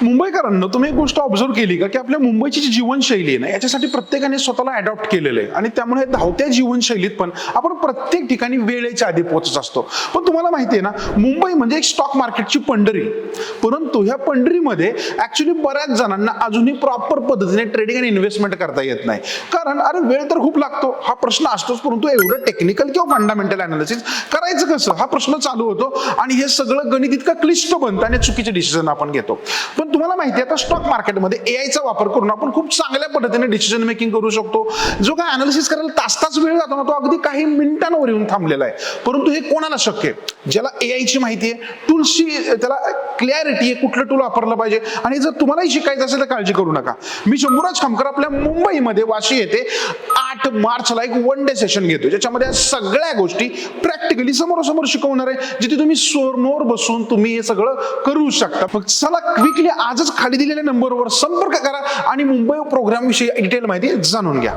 मुंबईकरांना तुम्ही एक गोष्ट ऑब्झर्व केली का की आपल्या मुंबईची जी जीवनशैली आहे ना याच्यासाठी प्रत्येकाने स्वतःला अडॉप्ट केलेलं आहे आणि त्यामुळे धावत्या जीवनशैलीत पण आपण प्रत्येक ठिकाणी वेळेच्या आधी पोहोचत असतो. पण तुम्हाला माहिती आहे ना मुंबई म्हणजे एक स्टॉक मार्केटची पंढरी, परंतु ह्या पंढरीमध्ये ऍक्च्युली बऱ्याच जणांना अजूनही प्रॉपर पद्धतीने ट्रेडिंग आणि इन्व्हेस्टमेंट करता येत नाही. कारण अरे वेळ तर खूप लागतो हा प्रश्न असतोच, परंतु एवढं टेक्निकल किंवा फंडामेंटल अनालिसिस करायचं कसं हा प्रश्न चालू होतो आणि हे सगळं गणित इतकं क्लिष्ट बनतं आणि चुकीचे डिसिजन आपण घेतो. पण तुम्हाला माहिती आहे आता स्टॉक मार्केटमध्ये एआयचा वापर करून आपण खूप चांगल्या पद्धतीने डिसिजन मेकिंग करू शकतो. जो काय अनालिसिस करायला तास तास वेळ जातो ना तो अगदी काही मिनिटांवर येऊन थांबलेला आहे. परंतु हे कोणाला शक्य आहे? ज्याला एआयची माहिती आहे, टूल्सची त्याला क्लॅरिटी आहे, कुठलं टूल वापरलं पाहिजे. आणि जर तुम्हालाही शिकायचं असेल तर काळजी करू नका. मी शंभूराज खामकर आपल्या मुंबईमध्ये वाशी येथे 8 मार्चला एक वन डे सेशन घेतो ज्याच्यामध्ये सगळ्या गोष्टी प्रॅक्टिकली समोरासमोर शिकवणार आहे, जिथे तुम्ही समोर बसून तुम्ही हे सगळं करू शकता. फक्त चला क्विकली आजच खाली दिलेल्या नंबरवर संपर्क करा आणि मुंबई प्रोग्राम विषयी डिटेल माहिती जाणून घ्या.